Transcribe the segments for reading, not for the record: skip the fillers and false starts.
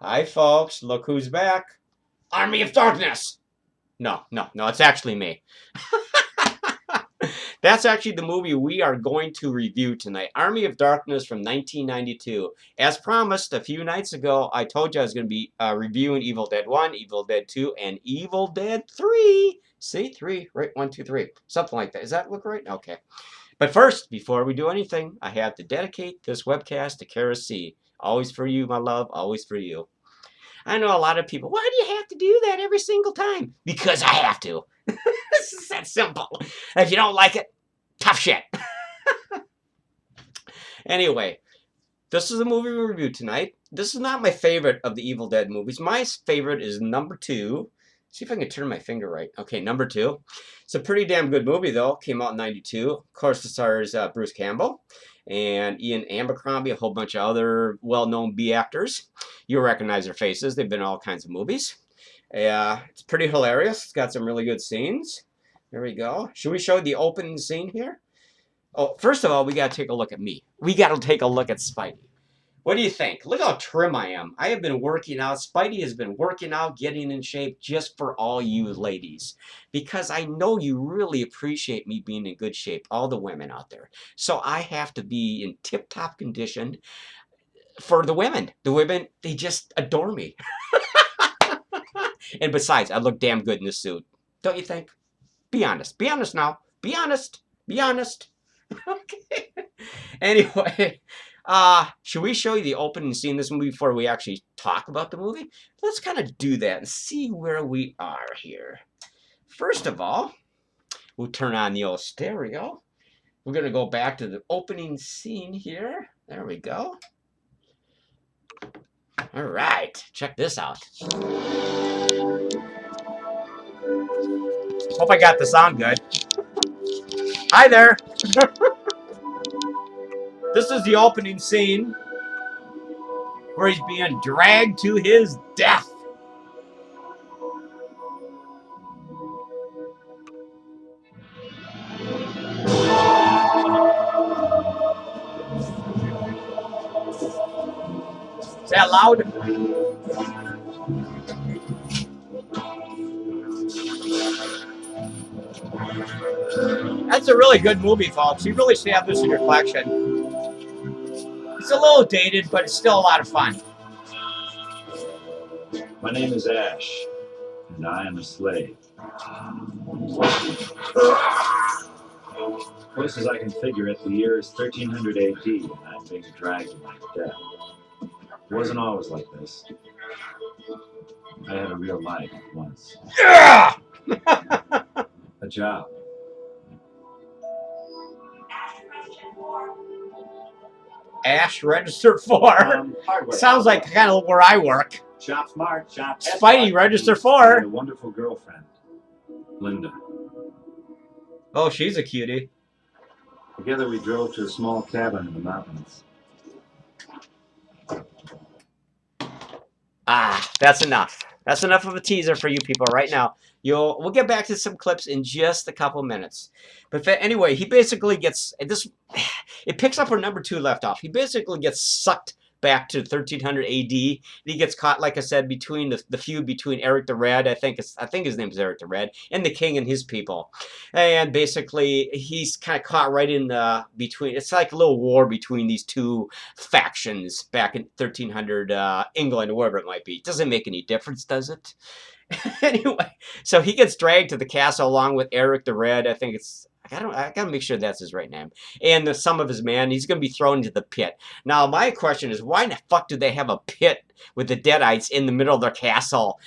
Hi, folks. Look who's back. Army of Darkness. No, it's actually me. That's actually the movie we are going to review tonight. Army of Darkness from 1992. As promised a few nights ago, I told you I was going to be reviewing Evil Dead 1, Evil Dead 2, and Evil Dead 3. See? 3, right? 1, 2, 3. Something like that. Does that look right? Okay. But first, before we do anything, I have to dedicate this webcast to Kara C. Always for you, my love. Always for you. I know a lot of people, why do you have to do that every single time? Because I have to. It's that simple. If you don't like it, tough shit. Anyway, this is a movie we review tonight. This is not my favorite of the Evil Dead movies. My favorite is number 2. See if I can turn my finger right. Okay, number 2. It's a pretty damn good movie, though. Came out in 92. Of course, it stars Bruce Campbell and Ian Abercrombie, a whole bunch of other well-known B actors. You'll recognize their faces. They've been in all kinds of movies. It's pretty hilarious. It's got some really good scenes. There we go. Should we show the opening scene here? Oh, first of all, we got to take a look at me. We got to take a look at Spidey. What do you think? Look how trim I am. I have been working out. Spidey has been working out, getting in shape just for all you ladies. Because I know you really appreciate me being in good shape, all the women out there. So I have to be in tip-top condition for the women. The women, they just adore me. And besides, I look damn good in this suit. Don't you think? Be honest. Be honest now. Be honest. Be honest. Okay. Anyway, should we show you the opening scene in this movie before we actually talk about the movie? Let's kind of do that and see where we are here. First of all, we'll turn on the old stereo. We're going to go back to the opening scene here. There we go. All right. Check this out. Hope I got the sound good. Hi there. This is the opening scene where he's being dragged to his death. Is that loud? That's a really good movie, folks. You really should have this in your collection. It's a little dated, but it's still a lot of fun. My name is Ash, and I am a slave. Close as I can figure it, the year is 1300 AD, and I'm being dragged to my death. It wasn't always like this. I had a real life once. Yeah! A job. Ash Register 4. Sounds like kind of where I work. Shop smart, shop Spidey Register I 4. had a wonderful girlfriend, Linda. Oh, she's a cutie. Together we drove to a small cabin in the mountains. That's enough. That's enough of a teaser for you people right now. We'll get back to some clips in just a couple minutes. But anyway, he basically gets this. It picks up where number 2 left off. He basically gets sucked back to 1300 AD. He gets caught, like I said, between the feud between Eric the Red. I think his name is Eric the Red, and the King and his people. And basically, he's kind of caught right in between. It's like a little war between these two factions back in 1300 England or wherever it might be. It doesn't make any difference, does it? Anyway, so he gets dragged to the castle along with Eric the Red. I think it's. I gotta make sure that's his right name. And some of his men, he's gonna be thrown into the pit. Now, my question is, why in the fuck do they have a pit with the Deadites in the middle of their castle?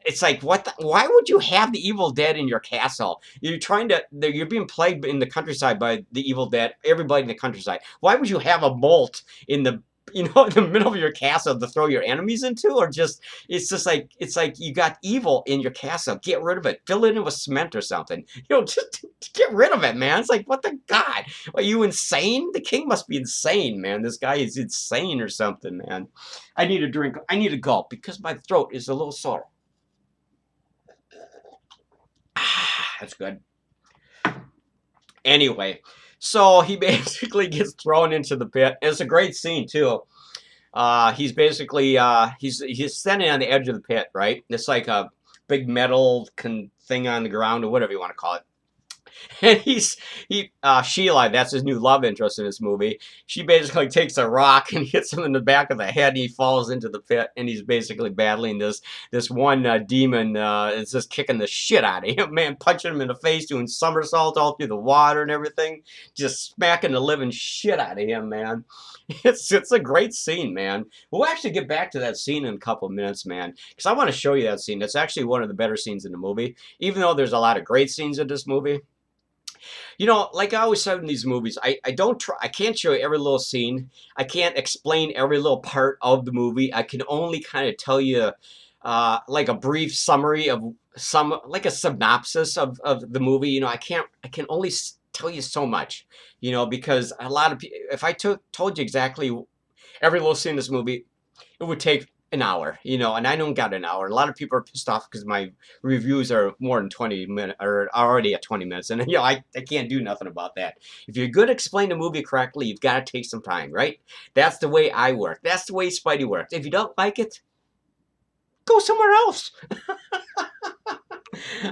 It's like, why would you have the Evil Dead in your castle? You're being plagued in the countryside by the Evil Dead. Everybody in the countryside. Why would you have a bolt in the in the middle of your castle to throw your enemies into? Or it's like you got evil in your castle. Get rid of it. Fill it in with cement or something. Just get rid of it, man. It's like, what the God? Are you insane? The king must be insane, man. This guy is insane or something, man. I need a drink. I need a gulp because my throat is a little sore. That's good. Anyway, so he basically gets thrown into the pit. It's a great scene, too. He's basically he's standing on the edge of the pit, right? It's like a big metal thing on the ground or whatever you want to call it. And Sheila, that's his new love interest in this movie. She basically takes a rock and hits him in the back of the head, and he falls into the pit. And he's basically battling this one demon. Is just kicking the shit out of him, man, punching him in the face, doing somersaults all through the water and everything, just smacking the living shit out of him, man. It's a great scene, man. We'll actually get back to that scene in a couple of minutes, man, because I want to show you that scene. That's actually one of the better scenes in the movie, even though there's a lot of great scenes in this movie. You know, like I always said in these movies, I can't show you every little scene. I can't explain every little part of the movie. I can only kind of tell you like a brief summary of like a synopsis of the movie. You know, I can only tell you so much, you know, because a lot of people, if I told you exactly every little scene in this movie, it would take an hour, you know, and I don't got an hour. A lot of people are pissed off because my reviews are more than 20 minutes, or already at 20 minutes, and you know, I can't do nothing about that. If you're going to explain the movie correctly, you've got to take some time, right? That's the way I work. That's the way Spidey works. If you don't like it, go somewhere else.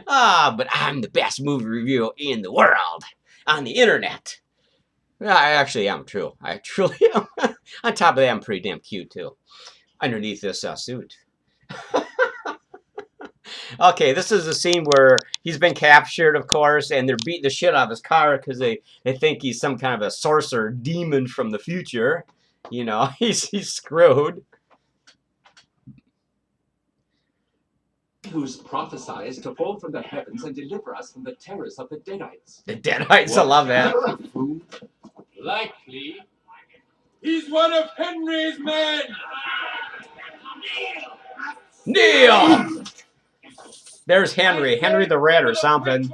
But I'm the best movie reviewer in the world on the internet. I actually am, true. I truly am. On top of that, I'm pretty damn cute, too. Underneath this suit. Okay, this is a scene where he's been captured, of course, and they're beating the shit out of his car because they think he's some kind of a sorcerer demon from the future. You know, he's screwed. Who's prophesied to fall from the heavens and deliver us from the terrors of the Deadites. The Deadites, I love that. Likely, he's one of Henry's men. Neil! There's Henry the Red or something.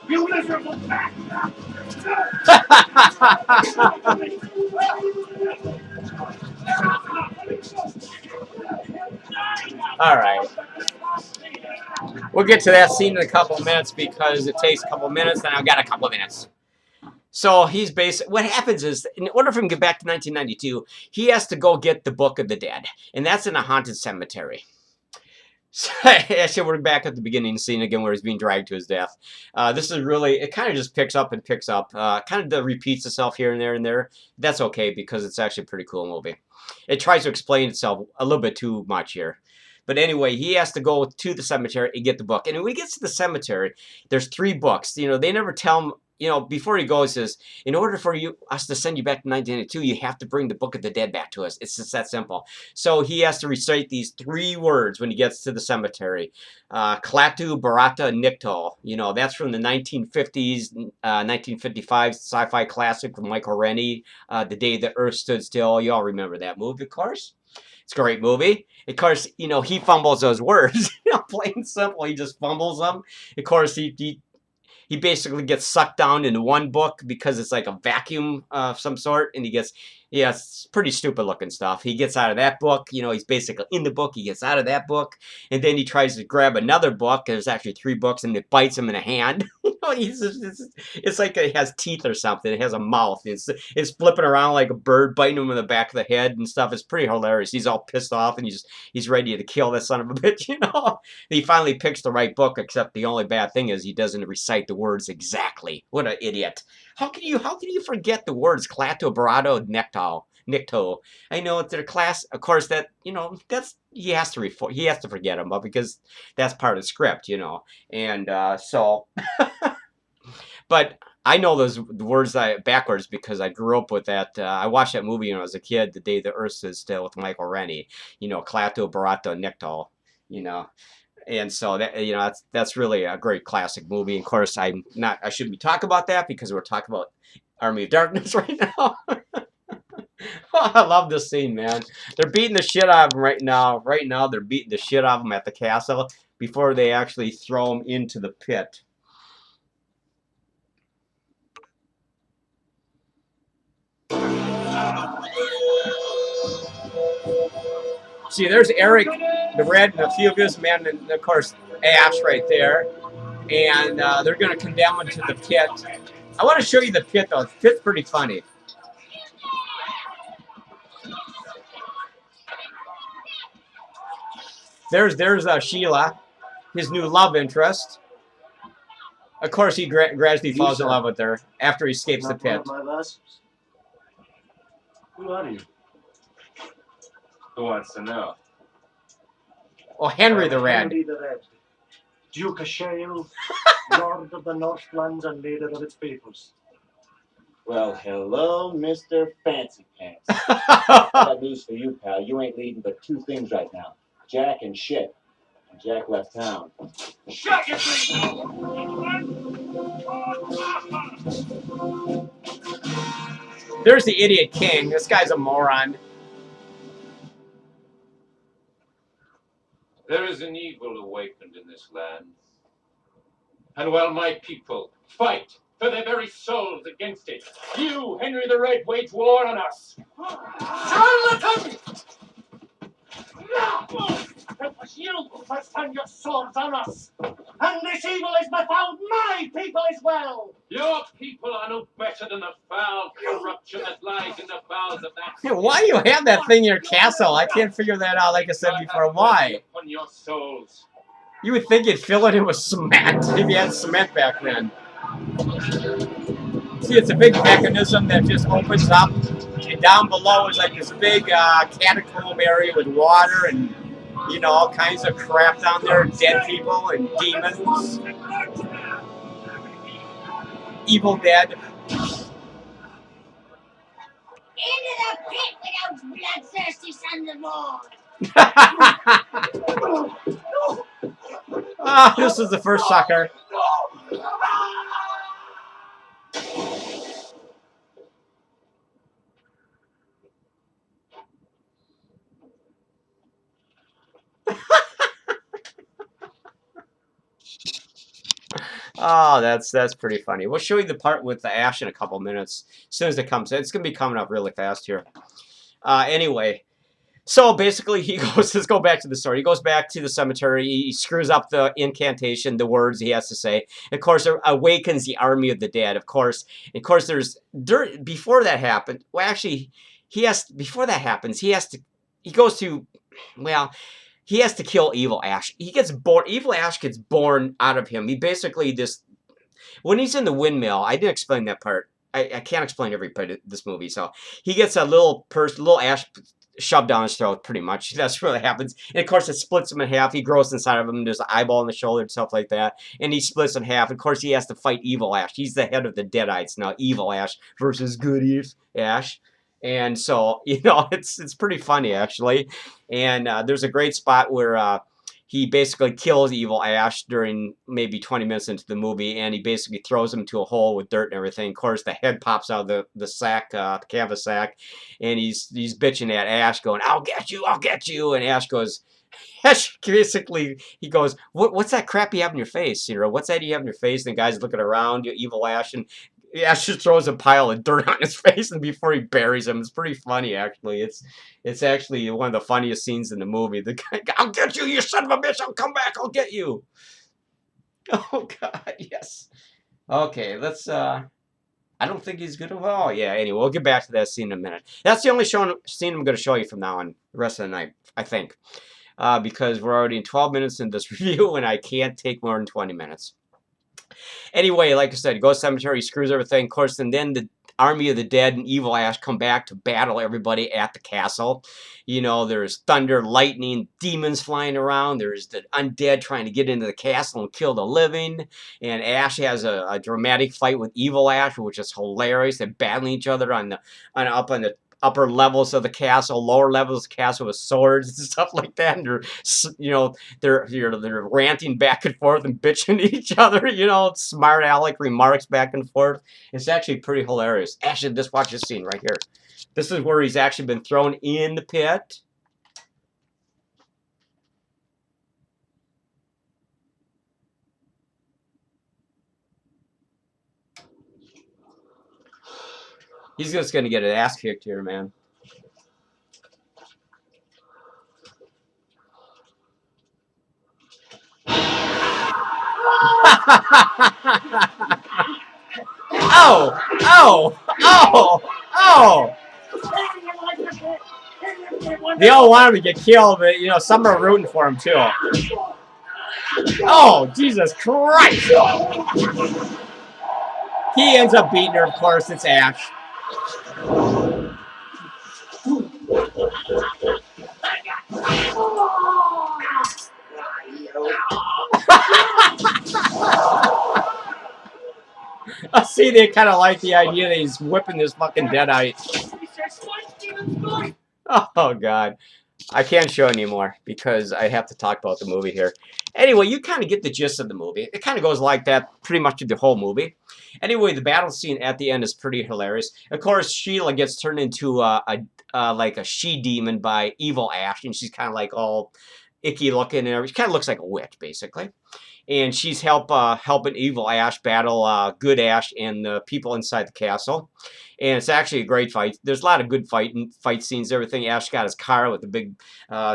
You miserable bastard! All right. We'll get to that scene in a couple of minutes because it takes a couple of minutes, and I've got a couple of minutes. So he's what happens is, in order for him to get back to 1992, he has to go get the Book of the Dead, and that's in a haunted cemetery. So, actually, we're back at the beginning scene again where he's being dragged to his death. This is really, it kind of just picks up and picks up. Kind of repeats itself here and there and there. That's okay because it's actually a pretty cool movie. It tries to explain itself a little bit too much here. But anyway, he has to go to the cemetery and get the book. And when he gets to the cemetery, there's 3 books. You know, they never tell him, you know, before he goes, says, in order for us to send you back to 1992, you have to bring the Book of the Dead back to us. It's just that simple. So he has to recite these 3 words when he gets to the cemetery. Klaatu Barada Nikto. You know, that's from the 1950s, 1955 sci-fi classic with Michael Rennie, The Day the Earth Stood Still. You all remember that movie, of course. It's a great movie. Of course, you know, he fumbles those words. You know, plain and simple, he just fumbles them. Of course, he basically gets sucked down into one book because it's like a vacuum of some sort, and he gets, yeah, it's pretty stupid looking stuff. He gets out of that book, you know, he's basically in the book, he gets out of that book, and then he tries to grab another book, there's actually 3 books, and it bites him in the hand. You know, it's like it has teeth or something, it has a mouth, it's flipping around like a bird, biting him in the back of the head and stuff. It's pretty hilarious. He's all pissed off, and he's ready to kill that son of a bitch, you know. And he finally picks the right book, except the only bad thing is he doesn't recite the words exactly. What an idiot. How can you forget the words Klaatu Barada Nikto? I know it's their class, of course, that, you know, that's, he has to forget them, but because that's part of the script, you know. And so but I know those words backwards because I grew up with that. I watched that movie when I was a kid, The Day the Earth Stood Still with Michael Rennie. You know, Klaatu Barada Nikto, you know. And so that, you know, that's really a great classic movie. Of course, I shouldn't be talking about that because we're talking about Army of Darkness right now. Oh, I love this scene, man. They're beating the shit out of him right now. Right now, they're beating the shit out of him at the castle before they actually throw him into the pit. See, there's Eric, the Red, and a few of his men, and of course Ash right there, and they're going to condemn him to the pit. I want to show you the pit, though. The pit's pretty funny. There's Sheila, his new love interest. Of course, he gradually falls in love with her after he escapes the pit. Who are you? Who wants to know? Oh, Henry the Red. Henry the Red, Duke of Shale, Lord of the Northlands and leader of its peoples. Well, hello, Mr. Fancy Pants. I got news for you, pal. You ain't leading but two things right now. Jack and shit. And Jack left town. Shut your There's the idiot king. This guy's a moron. There is an evil awakened in this land. And while my people fight for their very souls against it, you, Henry the Red, wage war on us. charlatan! It was you who first turned your swords on us. And this evil is befouled my people as well. Your people are no better than the foul corruption that lies in the bowels of that. Hey, why do you have that thing in your castle? I can't figure that out, like I said before. Why? Upon your souls. You would think you'd fill it in with cement if you had cement back then. See, it's a big mechanism that just opens up, and down below is like this big catacomb area with water and, you know, all kinds of crap down there, dead people and demons, evil dead. Into the pit with those bloodthirsty sons of war! Ah, this is the first sucker. Oh, that's pretty funny. We'll show you the part with the Ash in a couple minutes. As soon as it comes in. It's going to be coming up really fast here. Anyway, so basically he goes, let's go back to the story. He goes back to the cemetery. He screws up the incantation, the words he has to say. And of course, it awakens the army of the dead, of course. And of course, before that happened, well, actually, before that happens, he has to kill Evil Ash. Evil Ash gets born out of him. He basically when he's in the windmill, I didn't explain that part. I can't explain every part of this movie. So he gets a little Ash shoved down his throat, pretty much. That's what happens. And of course, it splits him in half. He grows inside of him. There's an eyeball in the shoulder and stuff like that. And he splits in half. Of course, he has to fight Evil Ash. He's the head of the Deadites now. Evil Ash versus Good Ash. And so, you know, it's pretty funny, actually. And there's a great spot where he basically kills Evil Ash during maybe 20 minutes into the movie, and he basically throws him to a hole with dirt and everything. Of course, the head pops out of the sack, the canvas sack, and he's bitching at Ash, going, "I'll get you, I'll get you." And Ash goes, he goes, what's that crap you have in your face? You know, what's that you have in your face? And the guy's looking around, Evil Ash, and Ash just throws a pile of dirt on his face, and before he buries him, it's pretty funny, actually. It's actually one of the funniest scenes in the movie. The guy, "I'll get you, you son of a bitch! I'll come back! I'll get you!" Oh God, yes. Okay, let's. I don't think he's gonna. Oh yeah. Anyway, we'll get back to that scene in a minute. That's the only scene I'm going to show you from now on the rest of the night, I think, because we're already in 12 minutes in this review, and I can't take more than 20 minutes. Anyway, like I said, he goes to the cemetery, he screws everything, of course, and then the army of the dead and Evil Ash come back to battle everybody at the castle. You know, there's thunder, lightning, demons flying around. There's the undead trying to get into the castle and kill the living. And Ash has a dramatic fight with Evil Ash, which is hilarious. They're battling each other up on the upper levels of the castle, lower levels of the castle with swords and stuff like that. And they're ranting back and forth and bitching at each other, you know, smart aleck remarks back and forth. It's actually pretty hilarious. Actually, just watch this scene right here. This is where he's actually been thrown in the pit. He's just going to get an ass kicked here, man. Oh, Oh! Oh! Oh! They all want him to get killed, but, you know, some are rooting for him, too. Oh, Jesus Christ! He ends up beating her, of course. It's Ash. I see they kind of like the idea that he's whipping this fucking deadite. Oh, God. I can't show anymore because I have to talk about the movie here. Anyway, you kind of get the gist of the movie. It kind of goes like that pretty much through the whole movie. Anyway, the battle scene at the end is pretty hilarious. Of course, Sheila gets turned into like a she-demon by evil Ash, and she's kind of like all icky looking and everything. She kind of looks like a witch, basically. And she's helping evil Ash battle good Ash and the people inside the castle. And it's actually a great fight. There's a lot of good fight scenes, everything. Ash got his car with a big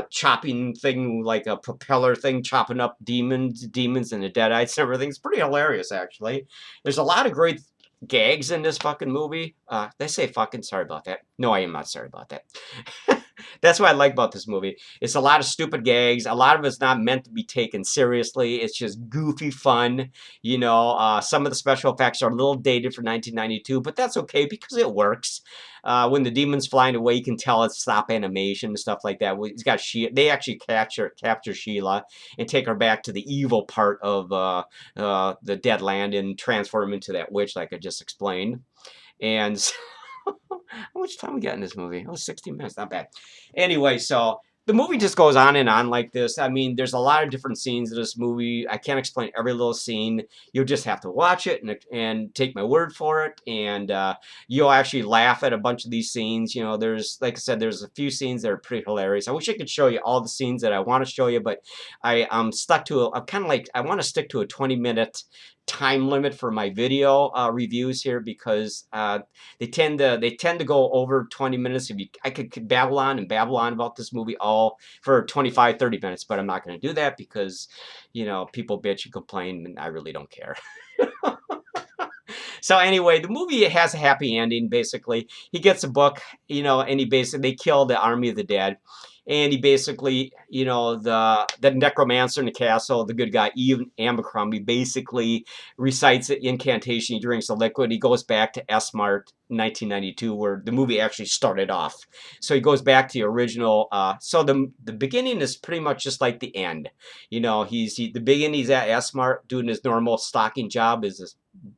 chopping thing, like a propeller thing, chopping up demons and the deadites and everything. It's pretty hilarious, actually. There's a lot of great gags in this fucking movie. They say fucking, sorry about that. No, I am not sorry about that. That's what I like about this movie. It's a lot of stupid gags. A lot of it's not meant to be taken seriously. It's just goofy fun. You know, some of the special effects are a little dated for 1992, but that's okay because it works. When the demon's flying away, you can tell it's stop animation and stuff like that. He's got they actually capture Sheila and take her back to the evil part of the Dead Land and transform into that witch, like I just explained. And how much time we got in this movie? Oh, 16 minutes, not bad. Anyway, so the movie just goes on and on like this. I mean, there's a lot of different scenes in this movie. I can't explain every little scene. You'll just have to watch it and take my word for it. And you'll actually laugh at a bunch of these scenes. You know, there's, like I said, there's a few scenes that are pretty hilarious. I wish I could show you all the scenes that I want to show you, but I'm stuck to I'm kind of like, I want to stick to a 20-minute time limit for my video reviews here because they tend to go over 20 minutes. I could babble on about this movie all for 25-30 minutes, but I'm not going to do that because, you know, people bitch and complain and I really don't care. So anyway, the movie has a happy ending. Basically, he gets a book, you know, and they kill the army of the dead. And he basically, you know, the necromancer in the castle, the good guy, Abercrombie, basically recites the incantation. He drinks the liquid. He goes back to S-Mart 1992, where the movie actually started off. So he goes back to the original. So the beginning is pretty much just like the end. You know, the beginning he's at S-Mart doing his normal stocking job as a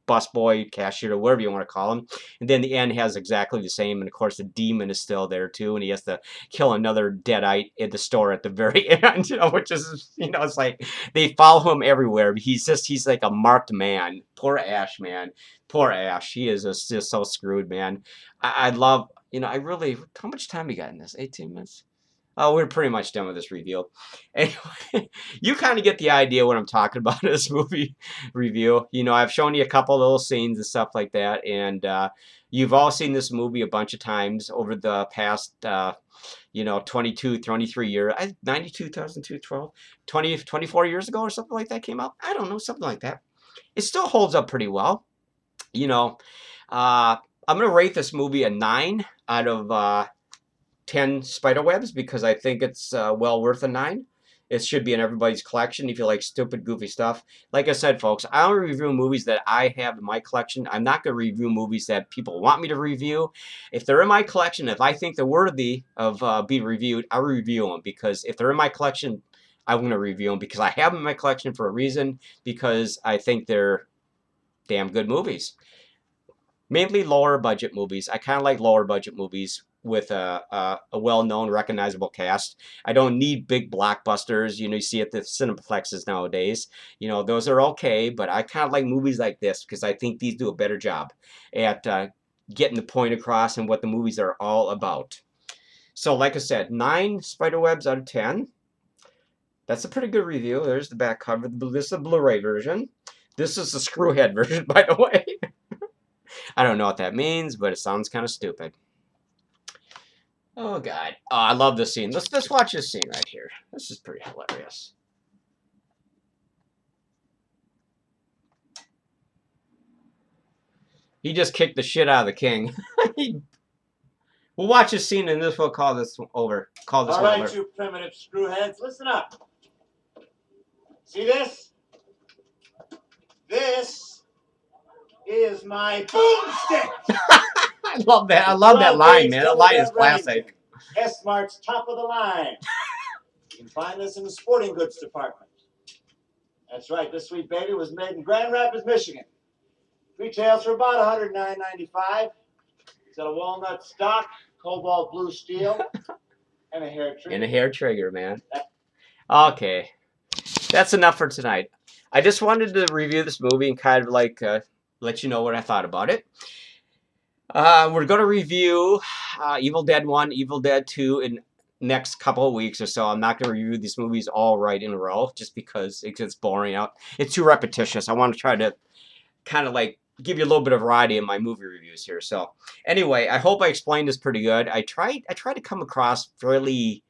busboy, cashier, or whatever you want to call him. And then the end has exactly the same. And of course, the demon is still there too. And he has to kill another deadite at the store at the very end, you know, which is, you know, it's like they follow him everywhere. He's like a marked man. Poor Ash, man. Poor Ash. He is just so screwed, man. I love, you know, how much time we got in this? 18 minutes? Oh, we're pretty much done with this review. Anyway, you kind of get the idea what I'm talking about in this movie review. You know, I've shown you a couple little scenes and stuff like that, and you've all seen this movie a bunch of times over the past, you know, 22, 23 years. 92, 2002, 12, 20, 24 years ago or something like that came out. I don't know, something like that. It still holds up pretty well. You know, I'm going to rate this movie a 9 out of 10 Spiderwebs because I think it's well worth a 9. It should be in everybody's collection if you like stupid, goofy stuff. Like I said, folks, I only review movies that I have in my collection. I'm not going to review movies that people want me to review. If they're in my collection, if I think they're worthy of being reviewed, I'll review them because if they're in my collection, I'm going to review them because I have them in my collection for a reason because I think they're damn good movies. Mainly lower budget movies. I kind of like lower budget movies with a well-known, recognizable cast. I don't need big blockbusters. You know, you see at the cineplexes nowadays. You know, those are okay, but I kind of like movies like this because I think these do a better job at getting the point across and what the movies are all about. So, like I said, 9 Spiderwebs out of 10. That's a pretty good review. There's the back cover. This is the Blu-ray version. This is the Screwhead version, by the way. I don't know what that means, but it sounds kind of stupid. Oh, God. Oh, I love this scene. Let's watch this scene right here. This is pretty hilarious. He just kicked the shit out of the king. We'll watch this scene and this will call this over. Call this All one right, over. you primitive screwheads, listen up. See this? This is my boomstick. I love that. I love that line, man. That line is classic. S-Mart's top of the line. You can find this in the sporting goods department. That's right, this sweet baby was made in Grand Rapids, Michigan. Retails for about $109.95. It's got a walnut stock, cobalt blue steel, and a hair trigger. And a hair trigger, man. Okay. That's enough for tonight. I just wanted to review this movie and kind of like let you know what I thought about it. We're going to review Evil Dead 1, Evil Dead 2 in next couple of weeks or so. I'm not going to review these movies all right in a row just because it gets boring out. It's too repetitious. I want to try to kind of like give you a little bit of variety in my movie reviews here. So anyway, I hope I explained this pretty good. I tried to come across fairly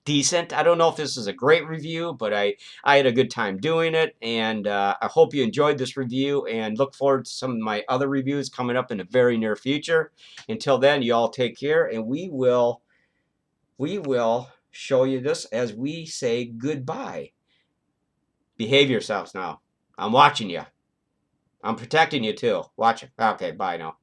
decent. I don't know if this is a great review, but I had a good time doing it, and I hope you enjoyed this review and look forward to some of my other reviews coming up in the very near future. Until then, you all take care, and we will show you this as we say goodbye. Behave yourselves now. I'm watching you. I'm protecting you too. Watch it. Okay, bye now.